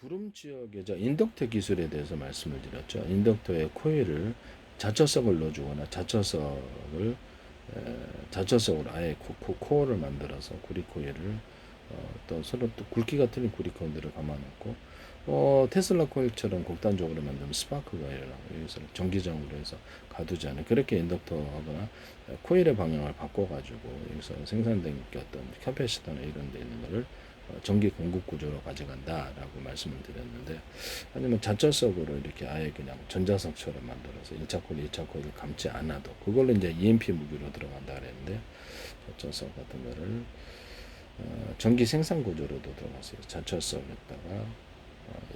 구름 지역의 인덕터 기술에 대해서 말씀을 드렸죠. 인덕터에 코일을 자처석을 넣어주거나 자처석으로 아예 코어를 만들어서 구리 코일을 또 서로 또 굵기가 틀린 구리 코일들을 감아놓고 테슬라 코일처럼 극단적으로 만들면 스파크가 일어나고 여기서 전기장으로 해서 가두지 않은 그렇게 인덕터하거나 코일의 방향을 바꿔가지고 여기서 생산된 어떤 캐패시터나 이런 데 있는 거를 전기 공급 구조로 가져간다라고 말씀을 드렸는데, 아니면 자처석으로 이렇게 아예 그냥 전자석처럼 만들어서 1차 코일, 2차 코일을 감지 않아도 그걸로 이제 EMP 무기로 들어간다 그랬는데, 자처석 같은 거를 전기 생산 구조로도 들어갔어요. 자처석에다가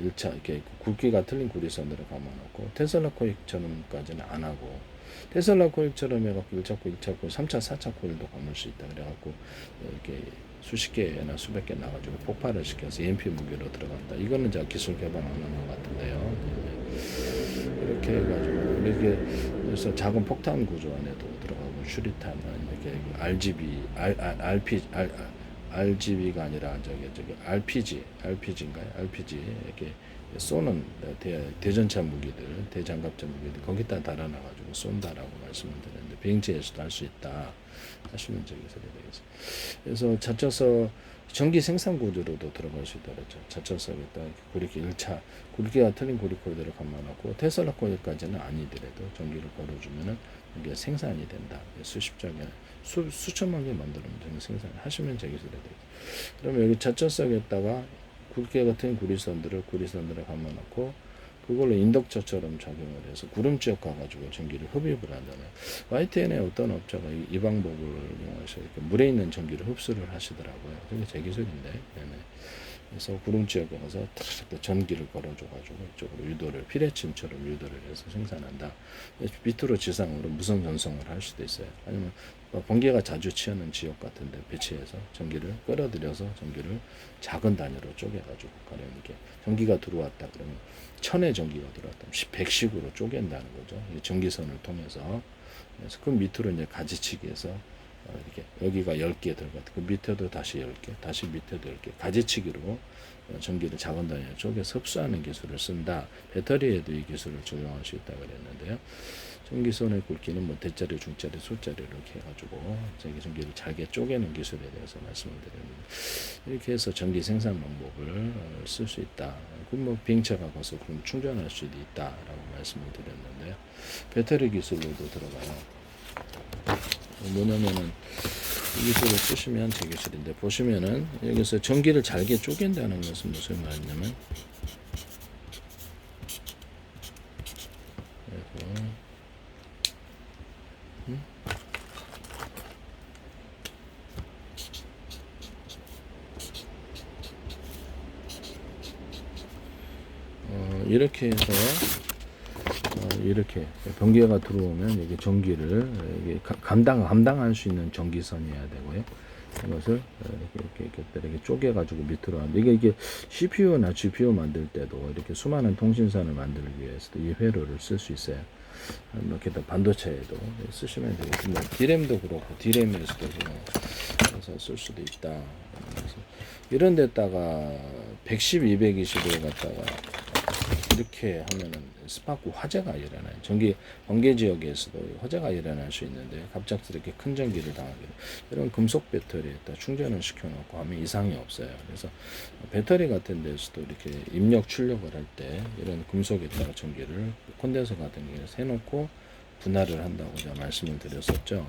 1차 이렇게 굵기가 틀린 구리선들을 감아놓고 테슬라 코일처럼까지는 안 하고, 테슬라 코일처럼 해갖고 1차 코일, 2차 코일, 3차, 4차 코일도 감을 수 있다 그래갖고 이렇게 수십 개나 수백 개 나가지고 폭발을 시켜서 EMP 무기로 들어간다. 이거는 제가 기술 개발하는 것 같은데요. 이렇게 해가지고 이렇게 그래서 작은 폭탄 구조 안에도 들어가고 슈리탄은 이렇게 RGB가 아니라 저기 RPG인가요? RPG 이렇게 쏘는 대전차 무기들, 대장갑차 무기들 거기다 달아놔가지고 쏜다라고 말씀을 드렸는데, 비행체에서도 할 수 있다 하시면 저기 소리 되겠어요. 그래서 자처석 전기 생산 구조로도 들어갈 수 있다 그랬죠. 자처석에다 그렇게 1차 굵기가 틀린 구리 코일들을 감아놓고 테슬라 코일까지는 아니더라도 전기를 걸어주면은 이게 생산이 된다. 수십 장에 수천만 개 만들면 생산을 하시면 저기 소리 되겠어요. 그러면 여기 자처석에다가 굵기 같은 구리선들을 감아놓고 그걸로 인덕처처럼 작용을 해서 구름 지역 가가지고 전기를 흡입을 한다는, YTN의 어떤 업자가 이 방법을 이용해서 이렇게 물에 있는 전기를 흡수를 하시더라고요. 그게 제 기술인데, 네네. 그래서 구름 지역에 가서 전기를 걸어줘가지고 이쪽으로 유도를 피레침처럼 유도를 해서 생산한다. 밑으로 지상으로 무선 전송을 할 수도 있어요. 아니면 번개가 자주 치는 지역 같은데 배치해서 전기를 끌어들여서 전기를 작은 단위로 쪼개가지고, 가령 이렇게 전기가 들어왔다 그러면 1000의 전기가 들어왔다 100씩으로 쪼갠다는 거죠. 전기선을 통해서. 그래서 그 밑으로 이제 가지치기해서 이렇게 여기가 10개 들어갔다. 그 밑에도 다시 10개, 다시 밑에도 10개, 가지치기로 전기를 작은 단위로 쪼개서 흡수하는 기술을 쓴다. 배터리에도 이 기술을 적용할 수 있다 그랬는데요. 전기선의 굵기는 뭐 대자리, 중자리, 소자리 이렇게 해가지고 전기를 잘게 쪼개는 기술에 대해서 말씀을 드렸는데, 이렇게 해서 전기 생산 방법을 쓸 수 있다. 그럼 뭐 비행차가 가서 그럼 충전할 수도 있다라고 말씀을 드렸는데요. 배터리 기술로도 들어가요. 뭐냐면은 이 기술을 쓰시면 제 기술인데, 보시면은 여기서 전기를 잘게 쪼갠다는 것은 무슨 말이냐면, 이렇게 해서 이렇게 번개가 들어오면 이게 전기를 이게 감당할 수 있는 전기선이어야 되고요. 이것을 이렇게 쪼개가지고 밑으로 하는데, 이게 CPU나 GPU 만들 때도 이렇게 수많은 통신선을 만들기 위해서도 이 회로를 쓸 수 있어요. 이렇게 반도체에도 쓰시면 되겠고, 뭐 D램도 그렇고 D램에서도 그래서 쓸 수도 있다. 그래서 이런 데다가 110, 220을 갖다가 이렇게 하면은 스파크 화재가 일어나요. 번개 지역에서도 화재가 일어날 수 있는데, 갑작스럽게 큰 전기를 당하게 이런 금속 배터리에다 충전을 시켜놓고 하면 이상이 없어요. 그래서 배터리 같은 데서도 이렇게 입력 출력을 할 때 이런 금속에다가 전기를 콘덴서 같은 경우에 해놓고 분할을 한다고 제가 말씀을 드렸었죠.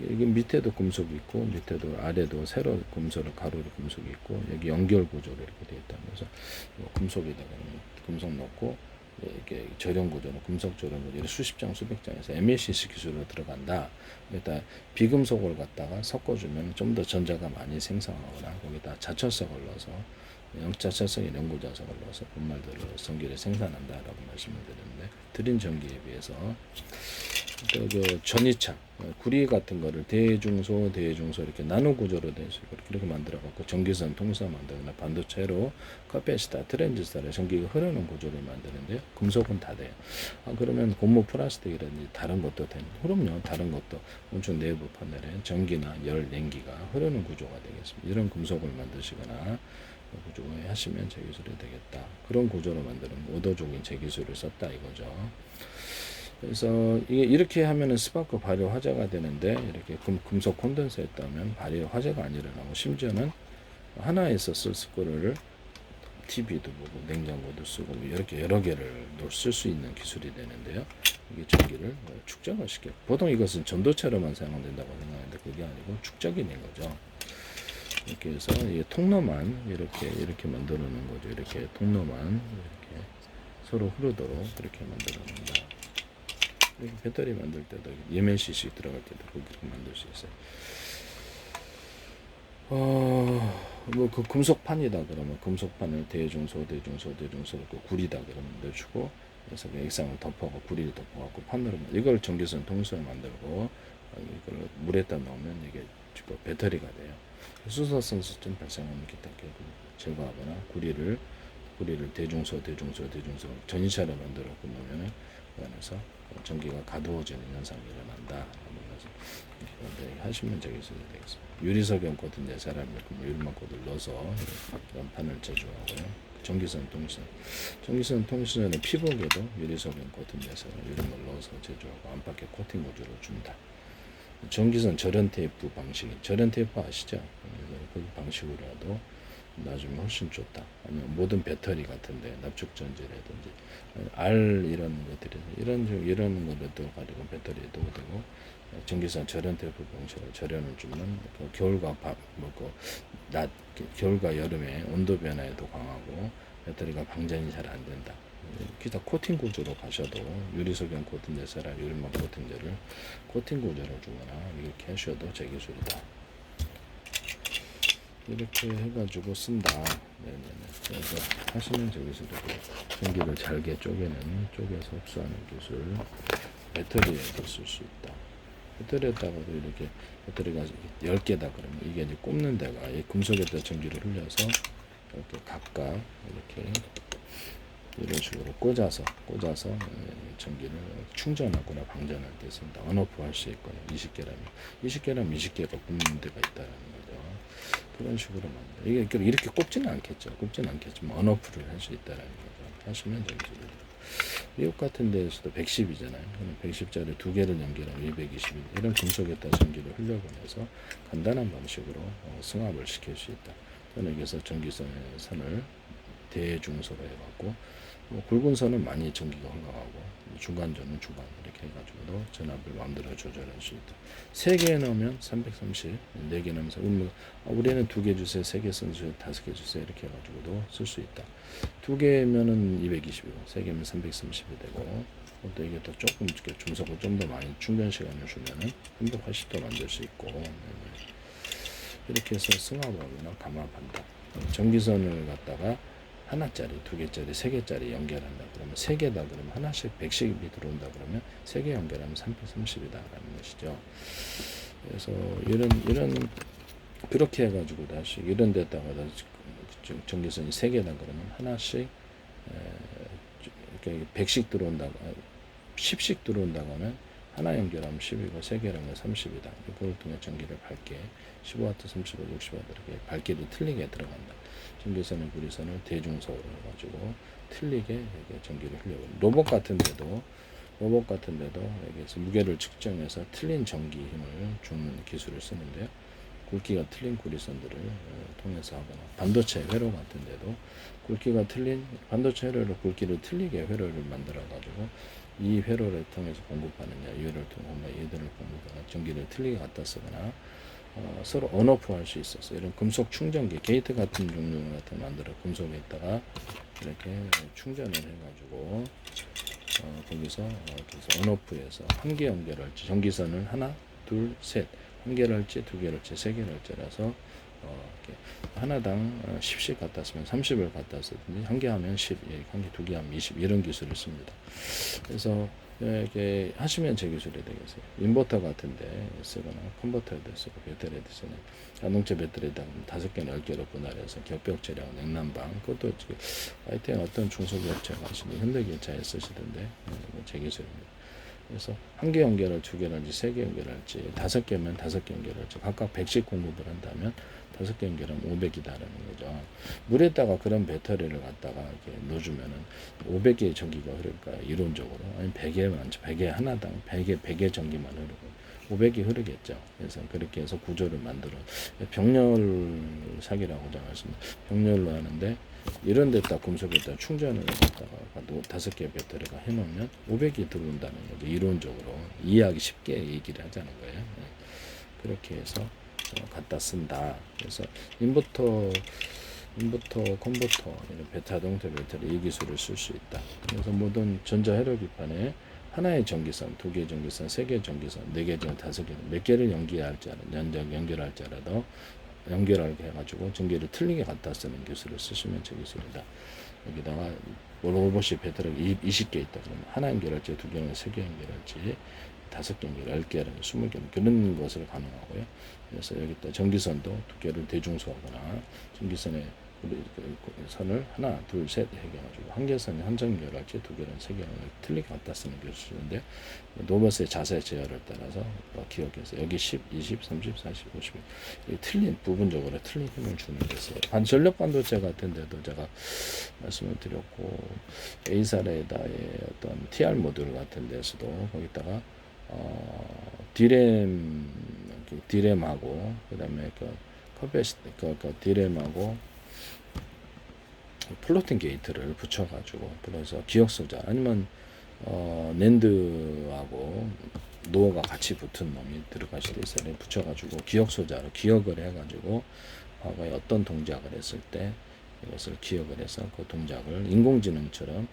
여기 밑에도 금속이 있고 밑에도 아래도 세로 금속, 가로로 금속이 있고, 여기 연결 구조로 이렇게 되어 있다. 그래서 금속에다가 금속 넣고 이렇게 절연 구조로 금속 절연 구조로 수십 장 수백 장에서 MLCC 기술로 들어간다. 여기다 비금속을 갖다가 섞어주면 좀 더 전자가 많이 생성하거나, 거기다 자처석을 넣어서 자처석에 연고자석을 넣어서 분말들을 전기를 생산한다라고 말씀을 드렸는데, 드린 전기에 비해서 그 전이차 구리 같은 거를 대중소 이렇게 나노 구조로 돼서 이렇게 만들어 갖고 전기선 통선 만들거나, 반도체로 카페시타 트랜지스터를 전기가 흐르는 구조를 만드는데요. 금속은 다 돼요. 그러면 고무 플라스틱이라든지 다른 것도 되는, 그럼요, 다른 것도 우주 내부 판넬에 전기나 열, 냉기가 흐르는 구조가 되겠습니다. 이런 금속을 만드시거나, 가지고 하시면 제 기술이 되겠다. 그런 구조로 만드는 의도적인 제 기술을 썼다 이거죠. 그래서 이게 이렇게 하면은 스파크 발열 화재가 되는데 이렇게 금속 콘덴서였다면 발열 화재가 안 일어나고 심지어는 하나에서 쓸 거를 TV도 보고 냉장고도 쓰고 이렇게 여러 개를 쓸 수 있는 기술이 되는데요. 이게 전기를 축적을 시켜. 보통 이것은 전도체로만 사용된다고 생각하는데 그게 아니고 축적이 된 거죠. 이렇게 해서 이 통로만 이렇게 만들어 놓은 거죠. 이렇게 통로만 이렇게 서로 흐르도록 그렇게 만들어 놓는다. 이렇게 배터리 만들 때도 EMLCC 들어갈 때도 그렇게 만들 수 있어요. 뭐 그 금속판이다 그러면 금속판을 대중소 그 구리다 그러면 넣어주고 그래서 그 액상을 덮어고 구리를 덮어갖고 판으로 이걸 전기선 통선을 만들고 이걸 물에다 넣으면 이게 배터리가 돼요. 수소성수증 발생하는 기타 제거하거나 구리를 대중소 전이차로 만들었고 놓으면은 그 안에서 전기가 가두어지는 현상이 일어난다. 이렇게 하시면 되겠습니다. 유리석연 코드 사람이 유리막 코드를 넣어서 연판을 제조하고요. 전기선 통신선의 피복에도 유리석연 코드 내서 유리막을 넣어서 제조하고 안팎에 코팅 구조를 준다. 전기선 절연 테이프 방식, 절연 테이프 아시죠? 그 방식으로라도 놔주면 훨씬 좋다. 아니면 모든 배터리 같은데 납축 전지라든지 이런 것들이 이런 것도 가지고 배터리도 되고 전기선 절연 테이프 방식으로 절연을 주면 그 겨울과 낮 겨울과 여름에 온도 변화에도 강하고 배터리가 방전이 잘 안 된다. 기타 코팅 구조로 가셔도 유리석연 코팅제사라 유리막 코팅제를 코팅 구조로 주거나 이렇게 하셔도 제 기술이다. 이렇게 해가지고 쓴다. 네네네. 그래서 하시면 제 기술이고 전기를 잘게 쪼개서 흡수하는 기술. 배터리에도 쓸 수 있다. 배터리에다가도 이렇게 배터리가 10개다 그러면 이게 이제 꼽는 데가 이 금속에다 전기를 흘려서 이렇게 각각 이렇게 이런 식으로 꽂아서 전기를 충전하거나 방전할 때 쓴다. 온오프 할 수 있거나 20개라면 20개가 꼽는 데가 있다라는 거죠. 그런 식으로 만든다. 이게 이렇게 꼽지는 않겠지만 온오프를 할 수 있다라는 거죠. 하시면 되겠죠. 미국 같은 데에서도 110이잖아요. 110짜리 두 개를 연결하면 220 이런 금속에다 전기를 흘려보내서 간단한 방식으로 승합을 시킬 수 있다. 또는 여기서 전기선을 대중소로 해갖고 굵은 선은 많이 전기가 흘러가고 중간전은 중간 이렇게 해가지고도 전압을 마음대로 조절할 수 있다. 3개 넣으면 330, 4개 넣으면서 우리는 2개 주세요, 3개 써주세요, 5개 주세요 이렇게 해가지고도 쓸 수 있다. 2개면은 220이고 3개면 330이 되고 또 이게 또 조금 중속을 좀 더 많이 충전 시간을 주면은 380도 만들 수 있고 이렇게 해서 승합하거나 감압한다. 전기선을 갖다가 하나짜리, 2개짜리, 3개짜리 연결한다 그러면 3개다 그러면 하나씩 110이 들어온다 그러면 3개 연결하면 330이다 라는 것이죠. 그래서 이런 그렇게 해가지고 다시 이런 데다가 전기선이 3개다 그러면 하나씩 이렇게 100씩 들어온다 10씩 들어온다고는 하나 연결하면 10이고 3개를 하면 30이다. 그걸 통해 전기를 밝게 15W, 30W, 60W 이렇게 밝기도 틀리게 들어간다. 전기선을 구리선을 대중소로 해가지고 틀리게 이렇게 전기를 흘려고 로봇 같은 데도 여기서 무게를 측정해서 틀린 전기 힘을 주는 기술을 쓰는데요. 굵기가 틀린 구리선들을 통해서 하거나 반도체 회로 같은 데도 굵기가 틀린 반도체 회로를 굵기를 틀리게 회로를 만들어 가지고 이 회로를 통해서 공급하느냐 이 회로를 통해서 얘들을 공급하거나 전기를 틀리게 갖다 쓰거나 서로 온오프 할 수 있어서 이런 금속 충전기 게이트 같은 종류 같은 만들어 금속에다가 이렇게 충전을 해가지고 거기서 온오프해서 한 개 연결할지 전기선을 하나 둘 셋 한 개를 할지 두 개를 할지 세 개를 할지라서 하나당 10씩 갖다 쓰면 30을 갖다 쓰든지 한 개 하면 10, 한 개 두 개 하면 20 이런 기술을 씁니다. 그래서 이렇게 하시면 제 기술이 되겠어요. 인버터 같은데 쓰거나 컨버터에도 쓰고 배터리에도 쓰는 자동차 배터리에다 5개나 10개로 분할해서 격벽제량 냉난방 그것도 하여튼 어떤 중소기업체가 하시는 현대기차에 쓰시던데 제 기술입니다. 그래서 한 개 연결할, 두 개를 할지, 세 개 연결할지, 다섯 개면 다섯 개 연결할지, 각각 100씩 공급을 한다면 다섯 개 연결하면 500이다라는 거죠. 물에다가 그런 배터리를 갖다가 이렇게 넣어주면은 500개의 전기가 흐를까요? 이론적으로. 아니 100에 하나당 100의 전기만 흐르고 500이 흐르겠죠. 그래서 그렇게 해서 구조를 만들어 병렬 사기라고 말씀드렸습니다. 병렬로 하는데 이런 데다 금속에다 충전을 갖다가 다섯 개 배터리가 해놓으면 500이 들어온다는 거죠. 이론적으로 이해하기 쉽게 얘기를 하자는 거예요. 그렇게 해서 갖다 쓴다. 그래서 인버터, 컨버터, 자동차 배터리 이 기술을 쓸 수 있다. 그래서 모든 전자회로기판에 하나의 전기선, 두 개의 전기선, 세 개의 전기선, 네 개의 전기선, 다섯 개, 몇 개를 연결할지 알아도 연결하게 해가지고 전기를 틀리게 갖다 쓰는 기술을 쓰시면 저 기술이다. 여기다가 로봇이 배터리가 20개 있다. 그러면 하나 연결할지, 두 개나 세 개 연결할지, 다섯 개 연결, 10개, 20개 그런 것을 가능하고요. 그래서 여기다 전기선도 두 개를 대중소하거나 전기선에 선을 하나, 둘, 셋 해가지고 한 개선이 한 점 연결할지 두 개는 세 개는 틀리게 갖다 쓰는 기술인데 로봇의 자세 제어를 따라서 기억해서 여기 10, 20, 30, 40, 50 틀린 부분적으로 틀린 힘을 주는 게 있어요. 전력 반도체 같은 데도 제가 말씀을 드렸고 A사례다의 어떤 TR 모듈 같은 데서도 거기다가 디램하고 그다음에 디램하고 플로팅 게이트를 붙여가지고 그래서 기억 소자 아니면 낸드하고 노어가 같이 붙은 놈이 들어갈 수도 있어요. 붙여가지고 기억 소자로 기억을 해가지고 과거에 어떤 동작을 했을 때 이것을 기억을 해서 그 동작을 인공지능처럼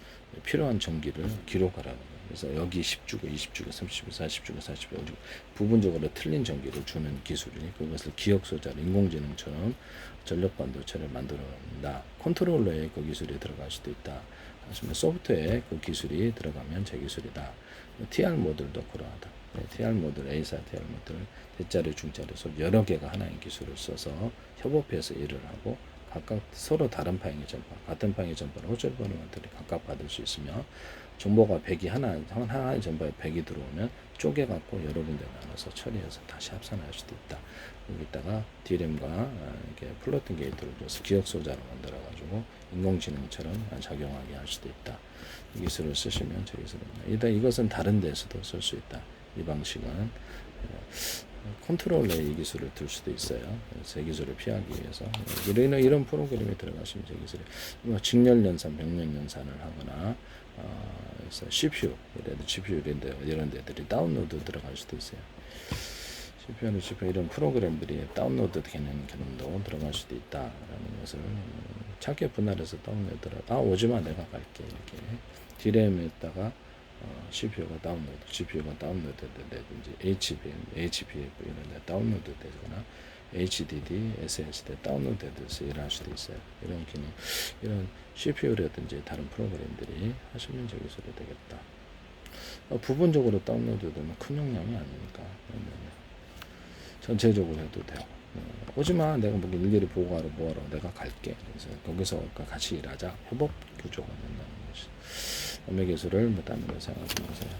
필요한 전기를 기록하라는 거예요. 그래서 여기 10주고 20주고 30주고 40주고 40주고 부분적으로 틀린 전기를 주는 기술이 그것을 기억 소자로 인공지능처럼 전력 반도체를 만들어낸다. 컨트롤러에 그 기술이 들어갈 수도 있다. 하시면 소프트웨어에 그 기술이 들어가면 제 기술이다. TR 모듈도 그러하다. TR 모듈, A사 TR 모듈, 대자리, 중자리 여러 개가 하나의 기술을 써서 협업해서 일을 하고 각각 서로 다른 파행의 전파, 같은 파행의 전파를 호출 번호 것들이 각각 받을 수 있으며 정보가 100이 하나의 전파에 100이 들어오면 쪼개갖고 여러 군데 나눠서 처리해서 다시 합산할 수도 있다. 여기다가 D램과 이렇게 플로팅 게이트를 줘서 기억 소자로 만들어가지고 인공지능처럼 작용하게 할 수도 있다. 이 기술을 쓰시면 저 기술입니다. 일단 이것은 다른 데서도 쓸 수 있다. 이 방식은 컨트롤러에 이 기술을 들 수도 있어요. 제 기술을 피하기 위해서 이런 프로그램에 들어가시면 제 기술이 직렬 연산, 병렬 연산을 하거나 그래서 CPU, GPU 이런 데들이 다운로드 들어갈 수도 있어요. CPU는 CPU 이런 프로그램들이 다운로드 되는 기능도 들어갈 수도 있다라는 것을 차게 분할해서 다운로드를 오지마 내가 갈게 이렇게 D램에다가 CPU가 다운로드 된다든지 HBM 이런 데 다운로드 되거나 HDD, SSD 다운로드 돼서 일할 수도 있어요. 이런 기능, 이런 CPU라든지 다른 프로그램들이 하시면 저 기술이 되겠다. 부분적으로 다운로드 되면 큰 용량이 아니니까 전체적으로 해도 돼요. 오지마 내가 뭐 일일이 보고하러 뭐하러 내가 갈게. 그래서 거기서 같이 일하자. 협업 구조가 된다는 것이. 남의 기술을 다른 걸 생각해 보세요.